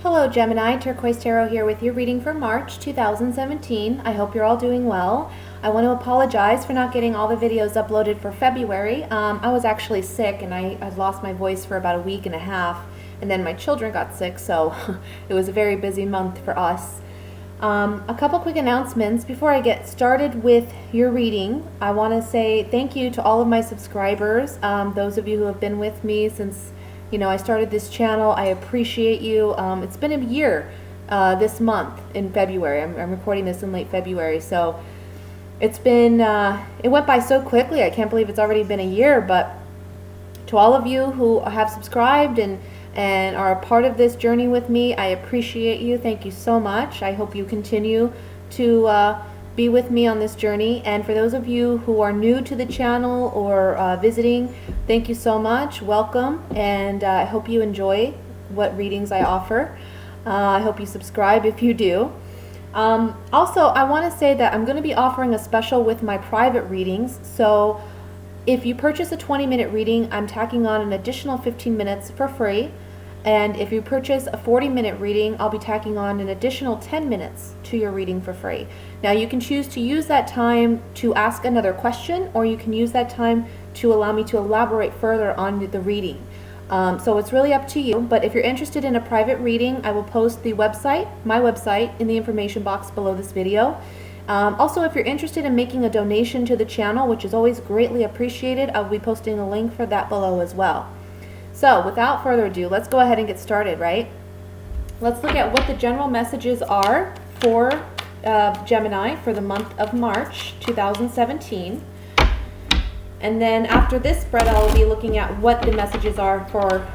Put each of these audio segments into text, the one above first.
Hello Gemini, Turquoise Tarot here with your reading for March 2017. I hope you're all doing well. I want to apologize for not getting all the videos uploaded for February. I was actually sick and I lost my voice for about a week and a half, and then my children got sick, so it was a very busy month for us. A couple quick announcements before I get started with your reading. I want to say thank you to all of my subscribers, those of you who have been with me since I started this channel. I appreciate you. It's been a year this month in February. I'm recording this in late February, so it's been it went by so quickly. I can't believe it's already been a year. But to all of you who have subscribed and are a part of this journey with me, I appreciate you. Thank you so much. I hope you continue to be with me on this journey. And for those of you who are new to the channel or visiting, thank you so much. Welcome, and I hope you enjoy what readings I offer. I hope you subscribe if you do. Also, I want to say that I'm going to be offering a special with my private readings. So if you purchase a 20-minute reading, I'm tacking on an additional 15 minutes for free. And if you purchase a 40-minute reading, I'll be tacking on an additional 10 minutes to your reading for free. Now, you can choose to use that time to ask another question, or you can use that time to allow me to elaborate further on the reading. So it's really up to you. But if you're interested in a private reading, I will post the website, my website, in the information box below this video. Also, if you're interested in making a donation to the channel, which is always greatly appreciated, I'll be posting a link for that below as well. So without further ado, let's go ahead and get started, right? Let's look at what the general messages are for Gemini for the month of March 2017. And then after this spread, I'll be looking at what the messages are for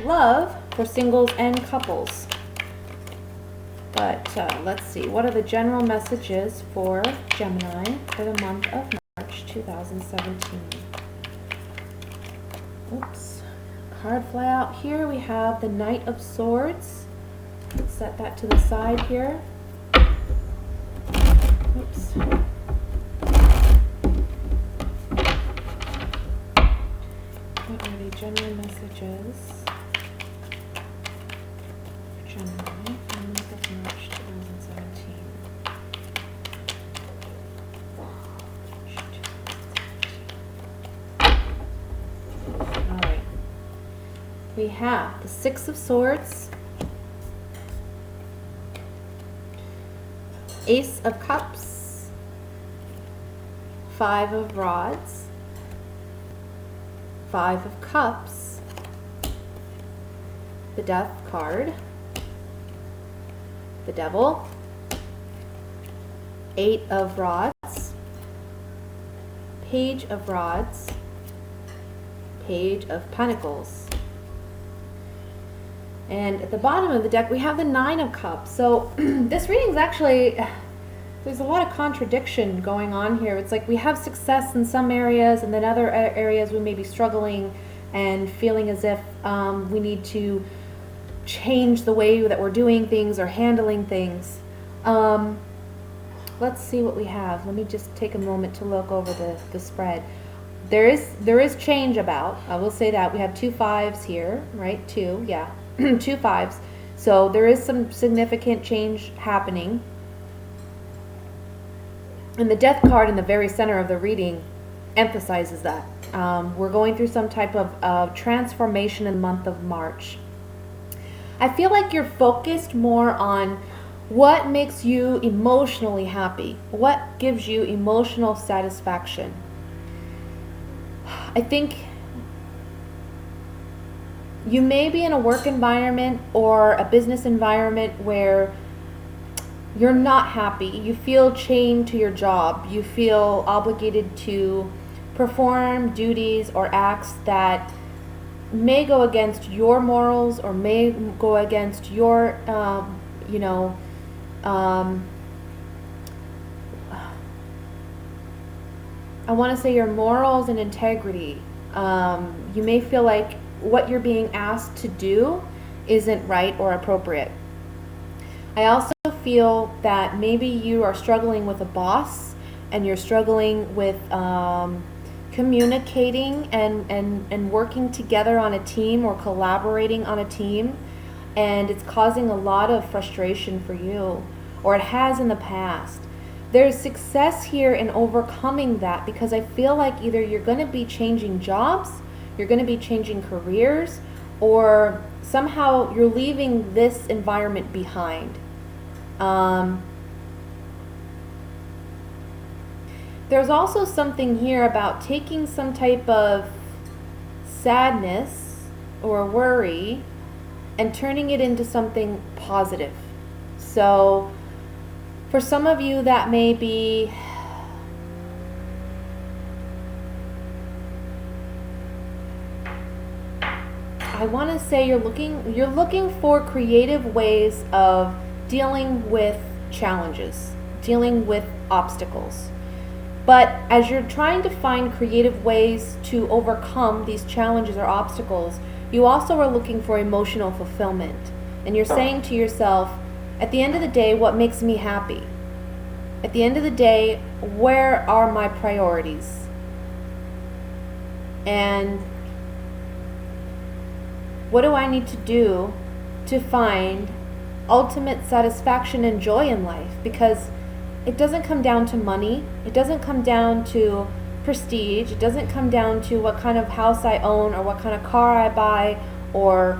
love, for singles and couples. But let's see, what are the general messages for Gemini for the month of March 2017? Oops. Card fly out here. We have the Knight of Swords. Let's set that to the side here. Oops. What are the general messages for Gemini for the month of March 2017? Alright. We have the Six of Swords, Ace of Cups, Five of Rods, Five of Cups, the Death card, the Devil, Eight of Rods, Page of Rods, Page of Pentacles. And at the bottom of the deck, we have the Nine of Cups. So this reading is actually, there's a lot of contradiction going on here. It's like we have success in some areas, and then other areas we may be struggling and feeling as if we need to change the way that we're doing things or handling things. Let's see what we have. Let me just take a moment to look over the spread. There is change about. I will say that. We have two fives here, right? Two, yeah. Two fives. So there is some significant change happening. And the Death card in the very center of the reading emphasizes that. We're going through some type of transformation in the month of March. I feel like you're focused more on what makes you emotionally happy, what gives you emotional satisfaction. I think you may be in a work environment or a business environment where you're not happy. You feel chained to your job. You feel obligated to perform duties or acts that may go against your morals or may go against your, I want to say your morals and integrity. You may feel like what you're being asked to do isn't right or appropriate. I also feel that maybe you are struggling with a boss and you're struggling with communicating and working together on a team or collaborating on a team. and it's causing a lot of frustration for you, or it has in the past. There's success here in overcoming that, because I feel like either you're going to be changing jobs, you're going to be changing careers, or somehow you're leaving this environment behind. There's also something here about taking some type of sadness or worry and turning it into something positive. So for some of you, that may be I want to say you're looking for creative ways of dealing with challenges, dealing with obstacles. But as you're trying to find creative ways to overcome these challenges or obstacles, you also are looking for emotional fulfillment. And you're saying to yourself, at the end of the day, what makes me happy? At the end of the day, where are my priorities? And what do I need to do to find ultimate satisfaction and joy in life? Because it doesn't come down to money. It doesn't come down to prestige. It doesn't come down to what kind of house I own, or what kind of car I buy, or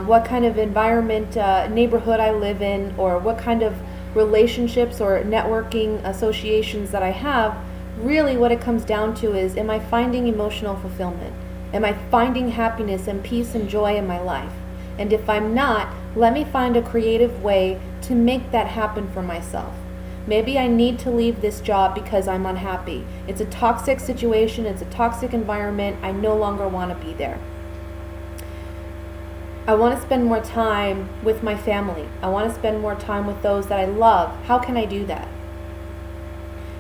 what kind of environment, neighborhood I live in, or what kind of relationships or networking associations that I have. Really what it comes down to is, am I finding emotional fulfillment? Am I finding happiness and peace and joy in my life? And if I'm not, let me find a creative way to make that happen for myself. Maybe I need to leave this job because I'm unhappy. It's a toxic situation, it's a toxic environment, I no longer want to be there. I want to spend more time with my family. I want to spend more time with those that I love. How can I do that?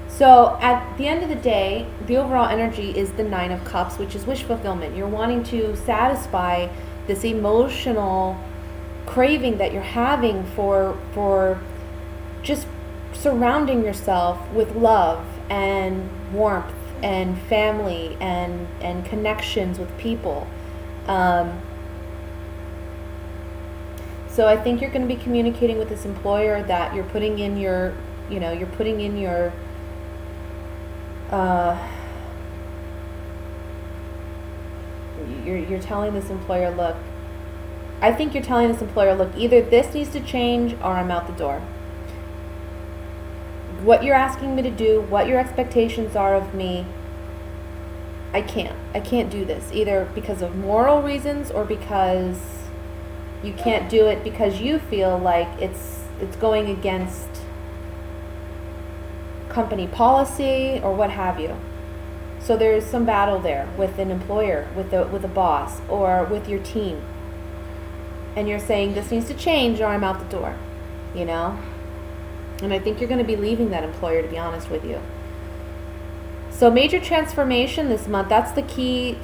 So at the end of the day, the overall energy is the 9 of Cups, which is wish fulfillment. You're wanting to satisfy this emotional craving that you're having for just surrounding yourself with love and warmth and family and connections with people. So I think you're going to be communicating with this employer that you're putting in your, you're telling this employer, look, I think you're telling this employer, look, either this needs to change or I'm out the door. What you're asking me to do, what your expectations are of me, I can't do this, either because of moral reasons or because you can't do it because you feel like it's going against company policy or what have you. So there's some battle there with an employer, with a boss, or with your team. And you're saying this needs to change or I'm out the door, And I think you're going to be leaving that employer, to be honest with you. So major transformation this month, that's the key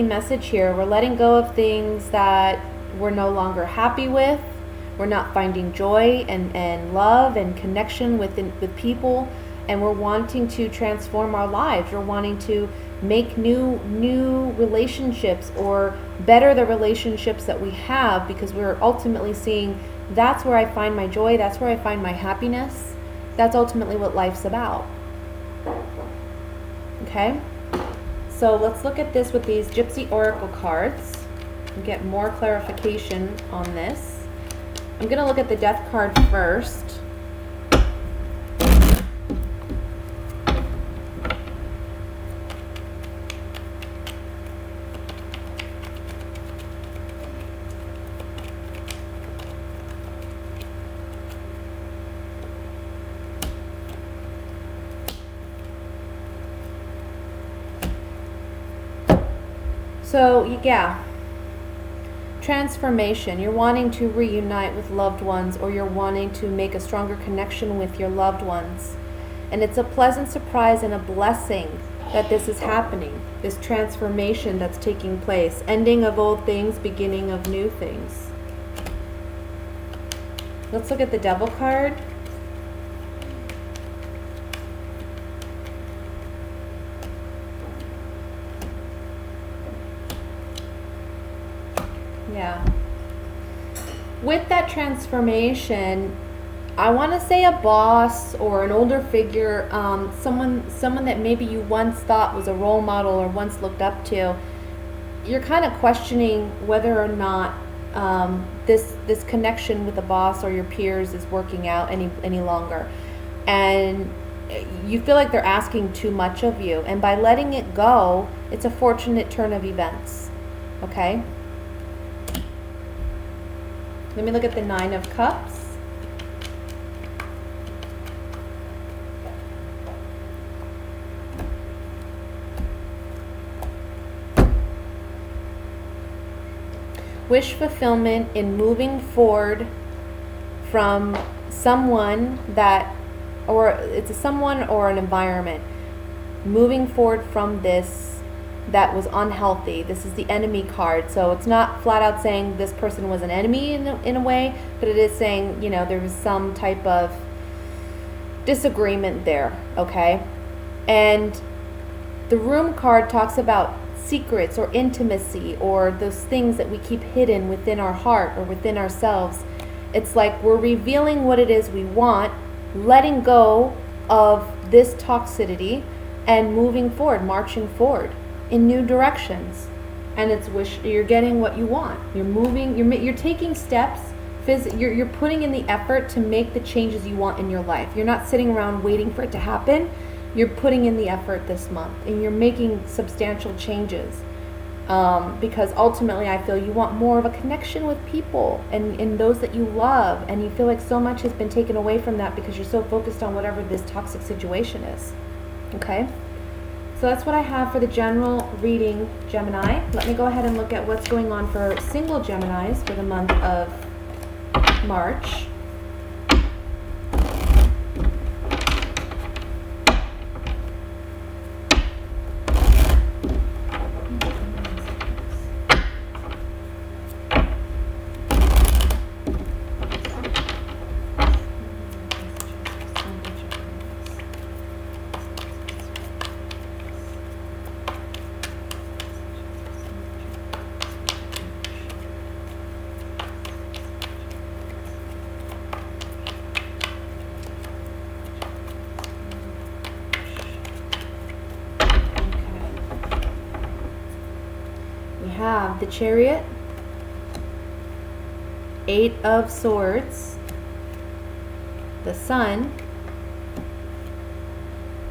message here. We're letting go of things that we're no longer happy with. We're not finding joy and love and connection with people, and we're wanting to transform our lives. We're wanting to make new relationships or better the relationships that we have, because we're ultimately seeing that's where I find my joy, that's where I find my happiness. That's ultimately what life's about. Okay? So let's look at this with these Gypsy Oracle cards and get more clarification on this. I'm going to look at the Death card first. So, yeah, transformation. You're wanting to reunite with loved ones, or you're wanting to make a stronger connection with your loved ones. And it's a pleasant surprise and a blessing that this is happening, this transformation that's taking place. Ending of old things, beginning of new things. Let's look at the Devil card. Yeah. with that transformation, I want to say a boss or an older figure, someone that maybe you once thought was a role model or once looked up to. You're kind of questioning whether or not this connection with the boss or your peers is working out any longer, and you feel like they're asking too much of you. And by letting it go, it's a fortunate turn of events. Okay. Let me look at the Nine of Cups. Wish fulfillment in moving forward from someone that, or it's a someone or an environment, moving forward from this that was unhealthy. This is the enemy card, so it's not flat out saying this person was an enemy in a way, but it is saying, you know, there was some type of disagreement there, okay? And the Room card talks about secrets or intimacy or those things that we keep hidden within our heart or within ourselves. It's like we're revealing what it is we want, letting go of this toxicity and moving forward, marching forward in new directions. And it's you're getting what you want. You're moving, you're taking steps, you're putting in the effort to make the changes you want in your life. You're not sitting around waiting for it to happen. You're putting in the effort this month and you're making substantial changes, because ultimately I feel you want more of a connection with people and those that you love, and you feel like so much has been taken away from that because you're so focused on whatever this toxic situation is. Okay, so that's what I have for the general reading, Gemini. Let me go ahead and look at what's going on for single Geminis for the month of March. Have the Chariot, Eight of Swords, the Sun,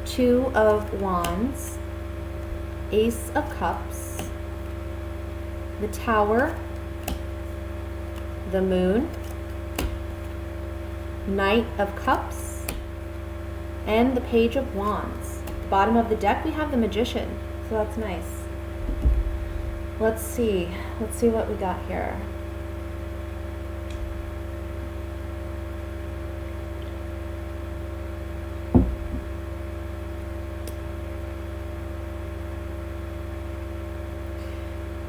Two of Wands, Ace of Cups, the Tower, the Moon, Knight of Cups, and the Page of Wands. At the bottom of the deck we have the Magician, so that's nice. Let's see what we got here.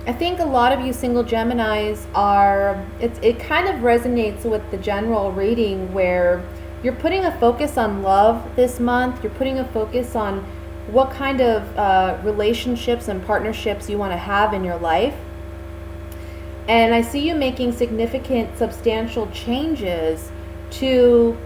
I think a lot of you single Geminis are, it kind of resonates with the general reading where you're putting a focus on love this month. You're putting a focus on what kind of relationships and partnerships you want to have in your life. And I see you making significant, substantial changes to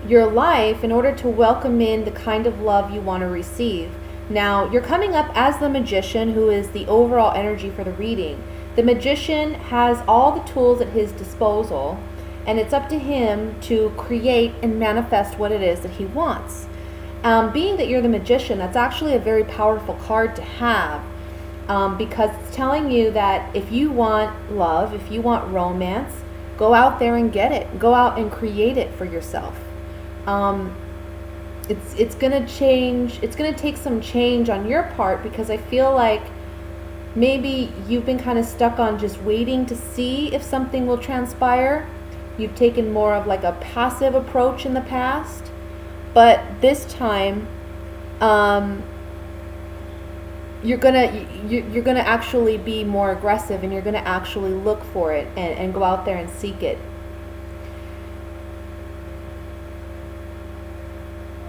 your life in order to welcome in the kind of love you want to receive. Now, you're coming up as the Magician, who is the overall energy for the reading. The Magician has all the tools at his disposal, and it's up to him to create and manifest what it is that he wants. Being that you're the Magician, that's actually a very powerful card to have, because it's telling you that if you want love, if you want romance, go out there and get it. Go out and create it for yourself. It's gonna change. It's gonna take some change on your part, because I feel like maybe you've been kind of stuck on just waiting to see if something will transpire. You've taken more of like a passive approach in the past. But this time, you're gonna actually be more aggressive, and you're gonna actually look for it and go out there and seek it.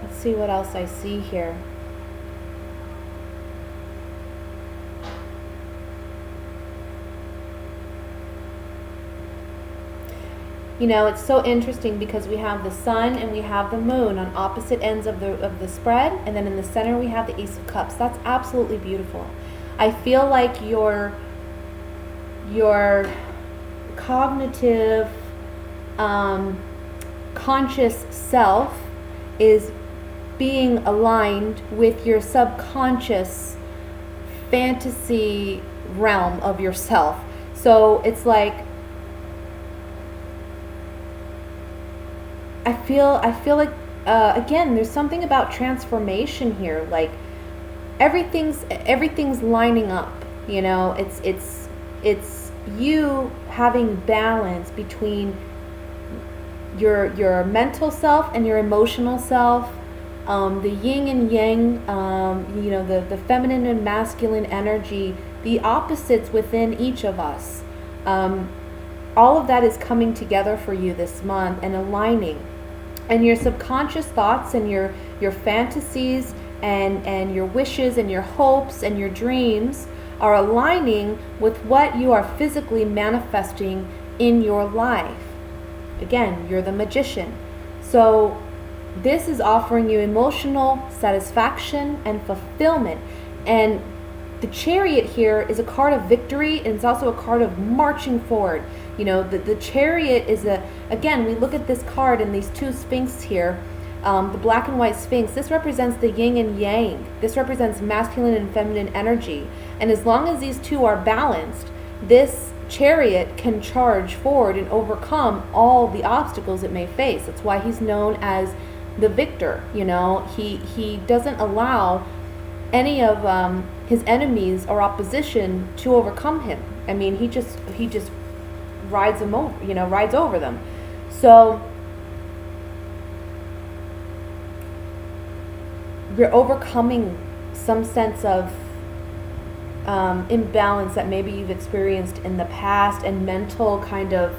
Let's see what else I see here. You know, it's so interesting because we have the sun and we have the moon on opposite ends of the spread, and then in the center we have the Ace of Cups. That's absolutely beautiful. I feel like your cognitive, conscious self is being aligned with your subconscious fantasy realm of yourself. So it's like, I feel like again, there's something about transformation here. Like everything's lining up. You know, it's you having balance between your mental self and your emotional self, the yin and yang, you know, the feminine and masculine energy, the opposites within each of us. All of that is coming together for you this month and aligning. And your subconscious thoughts and your fantasies and your wishes and your hopes and your dreams are aligning with what you are physically manifesting in your life. Again, you're the magician. So this is offering you emotional satisfaction and fulfillment. And the Chariot here is a card of victory, and it's also a card of marching forward. You know, the Chariot is again, we look at this card and these two Sphinx here, the black and white Sphinx. This represents the yin and yang. This represents masculine and feminine energy. And as long as these two are balanced, this Chariot can charge forward and overcome all the obstacles it may face. That's why he's known as the victor. You know, he doesn't allow any of his enemies or opposition to overcome him. I mean, he just rides them over, you know, rides over them. So you're overcoming some sense of imbalance that maybe you've experienced in the past, and mental kind of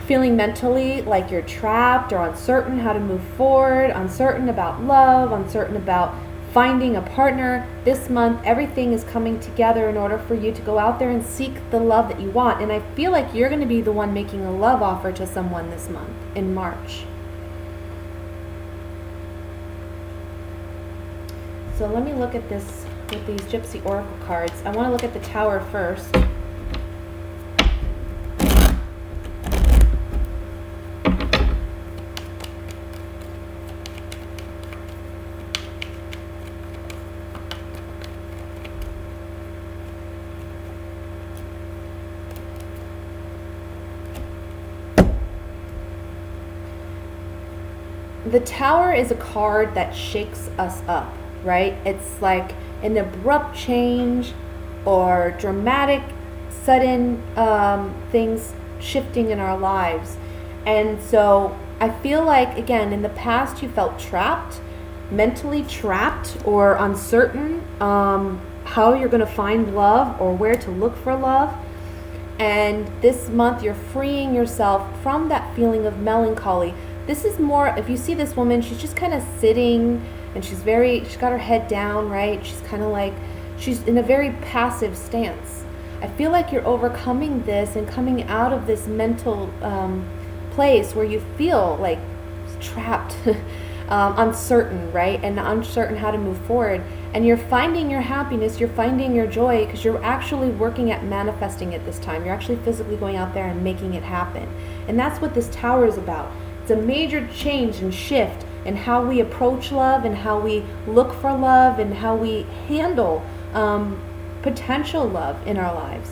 feeling mentally like you're trapped or uncertain how to move forward, uncertain about love, uncertain about finding a partner. This month, everything is coming together in order for you to go out there and seek the love that you want. And I feel like you're going to be the one making a love offer to someone this month in March. So let me look at this with these Gypsy Oracle cards. I want to look at the Tower first. The Tower is a card that shakes us up, right? It's like an abrupt change or dramatic, sudden things shifting in our lives. And so I feel like, again, in the past you felt trapped, mentally trapped or uncertain how you're going to find love or where to look for love. And this month you're freeing yourself from that feeling of melancholy. This is more, if you see this woman, she's just kind of sitting and she's got her head down, right? She's kind of like, she's in a very passive stance. I feel like you're overcoming this and coming out of this mental place where you feel like trapped, uncertain, right? And uncertain how to move forward. And you're finding your happiness, you're finding your joy, because you're actually working at manifesting it this time. You're actually physically going out there and making it happen. And that's what this Tower is about. It's a major change and shift in how we approach love and how we look for love and how we handle potential love in our lives.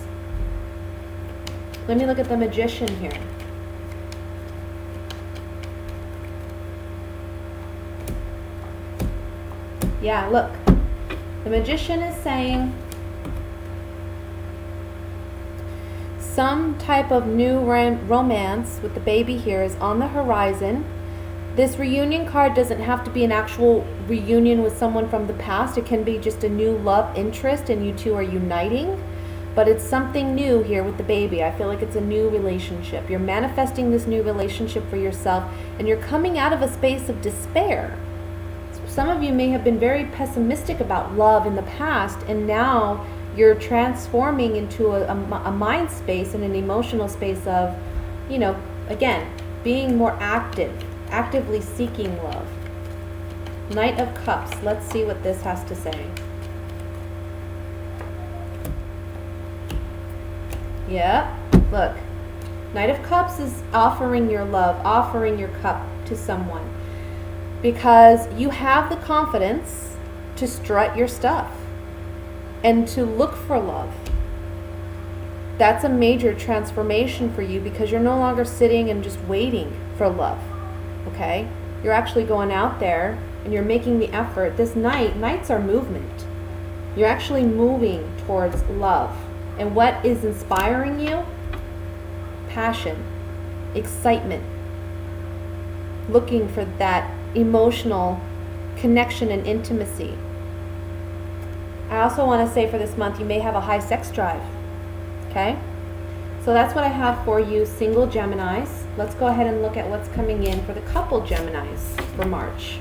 Let me look at the Magician here. Yeah, look. The Magician is saying some type of new romance with the baby here is on the horizon. This reunion card doesn't have to be an actual reunion with someone from the past. It can be just a new love interest and you two are uniting. But it's something new here with the baby. I feel like it's a new relationship. You're manifesting this new relationship for yourself and you're coming out of a space of despair. Some of you may have been very pessimistic about love in the past, and now you're transforming into a mind space and an emotional space of, you know, Again, being more actively seeking love. Knight of Cups. Let's see what this has to say. Yeah, look. Knight of Cups is offering your love, offering your cup to someone. Because you have the confidence to strut your stuff and to look for love. That's a major transformation for you because you're no longer sitting and just waiting for love, okay? You're actually going out there and you're making the effort. This nights are movement. You're actually moving towards love. And what is inspiring you? Passion, excitement, looking for that emotional connection and intimacy. I also want to say for this month, you may have a high sex drive. Okay? So that's what I have for you, single Geminis. Let's go ahead and look at what's coming in for the couple Geminis for March.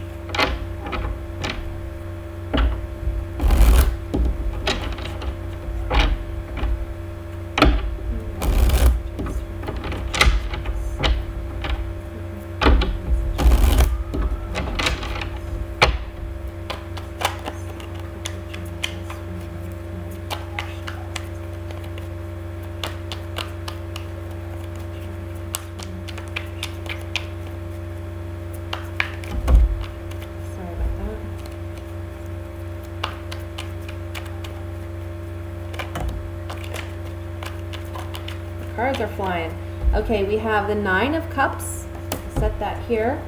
Cards are flying. Okay, we have the Nine of Cups. Set that here.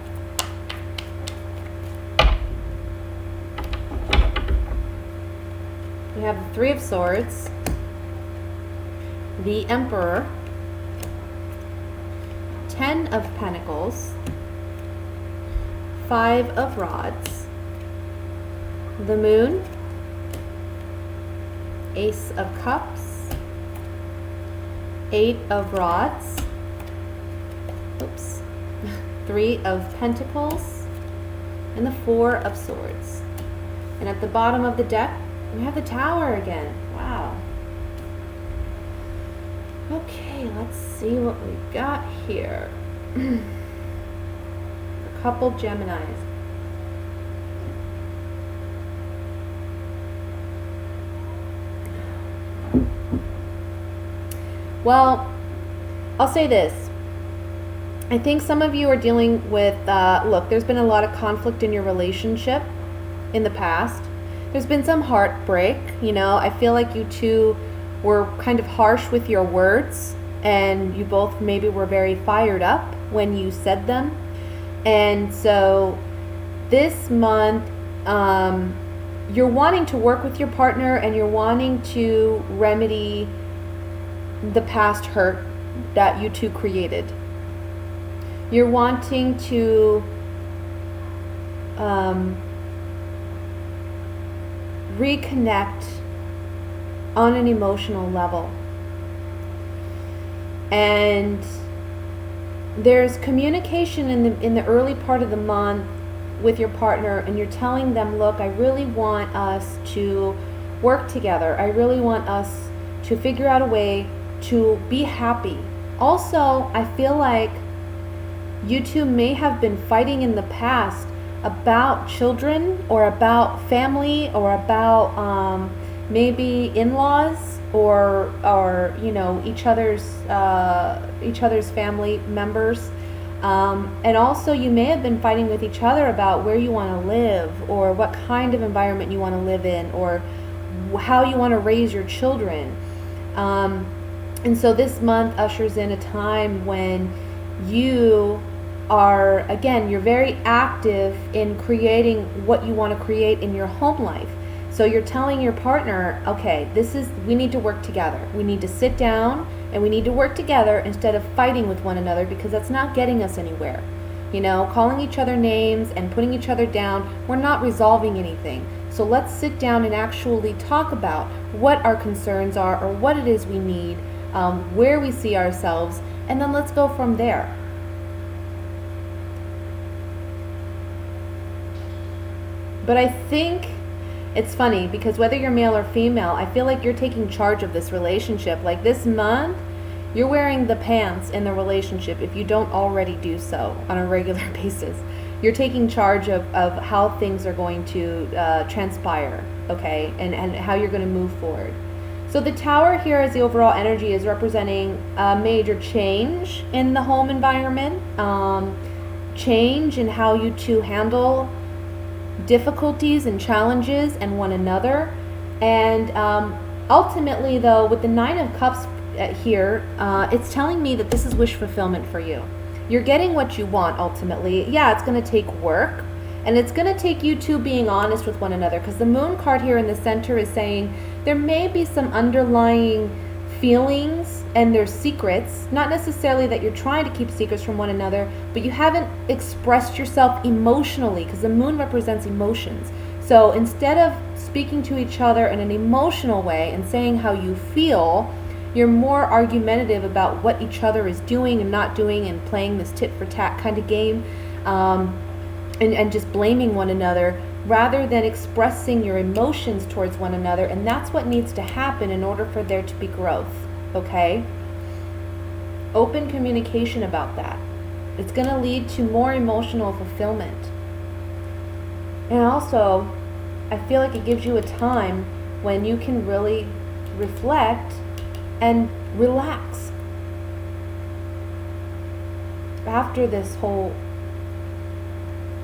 We have the Three of Swords, the Emperor, Ten of Pentacles, Five of Rods, the Moon, Ace of Cups, Eight of Rods, oops, Three of Pentacles, and the Four of Swords. And at the bottom of the deck, we have the Tower again. Wow. Okay, let's see what we got here. A couple Geminis. Well, I'll say this. I think some of you are dealing with, look, there's been a lot of conflict in your relationship in the past. There's been some heartbreak, you know. I feel like you two were kind of harsh with your words, and you both maybe were very fired up when you said them. And so this month, you're wanting to work with your partner and you're wanting to remedy the past hurt that you two created. You're wanting to reconnect on an emotional level. And there's communication in the early part of the month with your partner, and you're telling them, look, I really want us to work together. I really want us to figure out a way to be happy. Also, I feel like you two may have been fighting in the past about children or about family or about maybe in-laws or you know, each other's family members. And also you may have been fighting with each other about where you want to live or what kind of environment you want to live in or how you want to raise your children. And so this month ushers in a time when you are, again, you're very active in creating what you want to create in your home life. So you're telling your partner, okay, we need to work together. We need to sit down and we need to work together instead of fighting with one another, because that's not getting us anywhere. You know, calling each other names and putting each other down, we're not resolving anything. So let's sit down and actually talk about what our concerns are or what it is we need, where we see ourselves, and then let's go from there. But I think it's funny because whether you're male or female, I feel like you're taking charge of this relationship. Like this month, You're wearing the pants in the relationship if you don't already do so on a regular basis. You're taking charge of how things are going to transpire, okay, and how you're going to move forward. So the Tower here as the overall energy is representing a major change in the home environment, change in how you two handle difficulties and challenges and one another. And ultimately, though, with the Nine of Cups here, it's telling me that this is wish fulfillment for you. You're getting what you want ultimately. Yeah, it's going to take work, and it's going to take you two being honest with one another, because the Moon card here in the center is saying there may be some underlying feelings and there's secrets, not necessarily that you're trying to keep secrets from one another, but you haven't expressed yourself emotionally, because the Moon represents emotions. So instead of speaking to each other in an emotional way and saying how you feel, you're more argumentative about what each other is doing and not doing, and playing this tit for tat kind of game, and just blaming one another rather than expressing your emotions towards one another. And that's what needs to happen in order for there to be growth, okay? Open communication about that. It's going to lead to more emotional fulfillment. And also, I feel like it gives you a time when you can really reflect and relax after this whole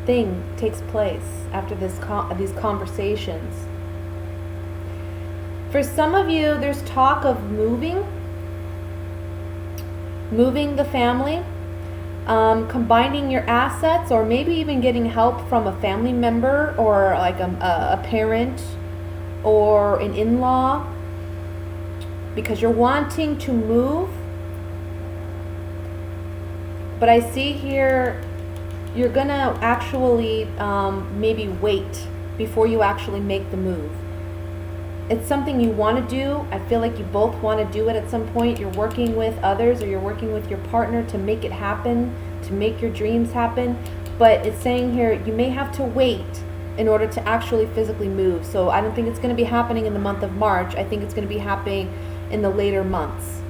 thing takes place, after these conversations. For some of you, there's talk of moving the family, combining your assets, or maybe even getting help from a family member, or like a parent or an in-law, because you're wanting to move. But I see here you're gonna actually maybe wait before you actually make the move. It's something you want to do. I feel like you both want to do it at some point. You're working with others, or you're working with your partner to make it happen, to make your dreams happen. But it's saying here you may have to wait in order to actually physically move. So I don't think it's going to be happening in the month of March. I think it's going to be happening in the later months,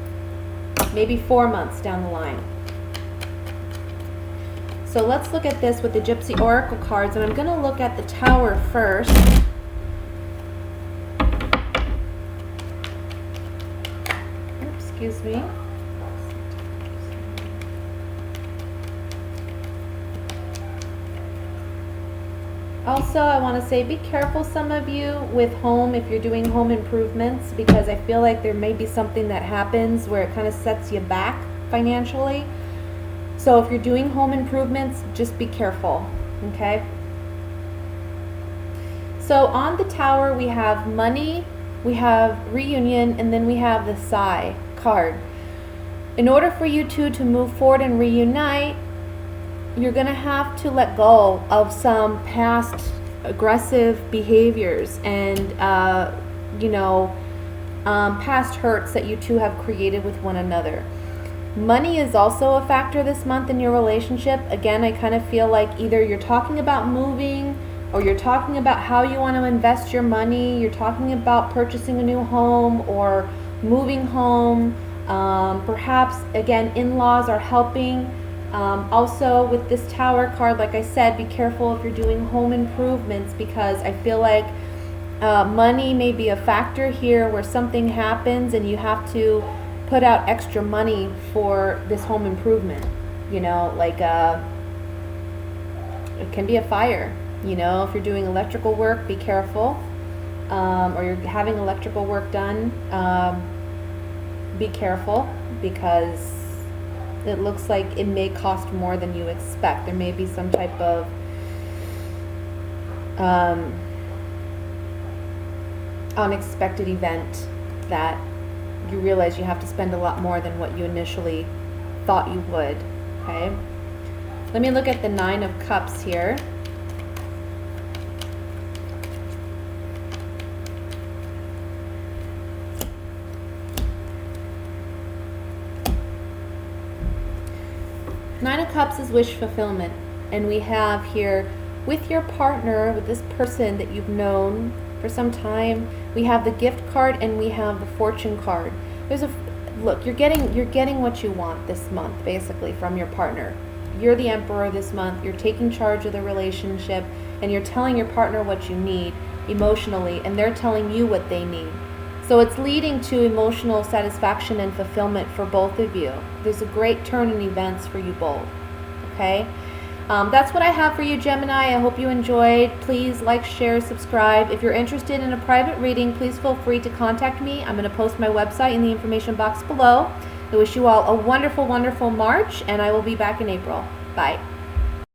maybe 4 months down the line. So let's look at this with the Gypsy Oracle cards, and I'm going to look at the Tower first. Excuse me. Also, I want to say be careful, some of you, with home, if you're doing home improvements, because I feel like there may be something that happens where it kind of sets you back financially. So if you're doing home improvements, just be careful, okay? So on the Tower, we have money, we have reunion, and then we have the Sigh card. In order for you two to move forward and reunite, you're going to have to let go of some past aggressive behaviors and, past hurts that you two have created with one another. Money is also a factor this month in your relationship. Again, I kind of feel like either you're talking about moving, or you're talking about how you want to invest your money. You're talking about purchasing a new home or moving home. Perhaps, again, in-laws are helping. Also, with this Tower card, like I said, be careful if you're doing home improvements, because I feel like money may be a factor here where something happens and you have to put out extra money for this home improvement. Like it can be a fire. If you're doing electrical work, be careful. Or you're having electrical work done, be careful, because it looks like it may cost more than you expect. There may be some type of unexpected event that you realize you have to spend a lot more than what you initially thought you would, okay? Let me look at the Nine of Cups here. Nine of Cups is wish fulfillment, and we have here with your partner, with this person that you've known for some time, we have the Gift card and we have the Fortune card. look, you're getting what you want this month, basically, from your partner. You're the emperor this month. You're taking charge of the relationship, and you're telling your partner what you need emotionally, and they're telling you what they need. So it's leading to emotional satisfaction and fulfillment for both of you. There's a great turn in events for you both. Okay? That's what I have for you, Gemini. I hope you enjoyed. Please like, share, subscribe. If you're interested in a private reading, please feel free to contact me. I'm going to post my website in the information box below. I wish you all a wonderful, wonderful March, and I will be back in April. Bye.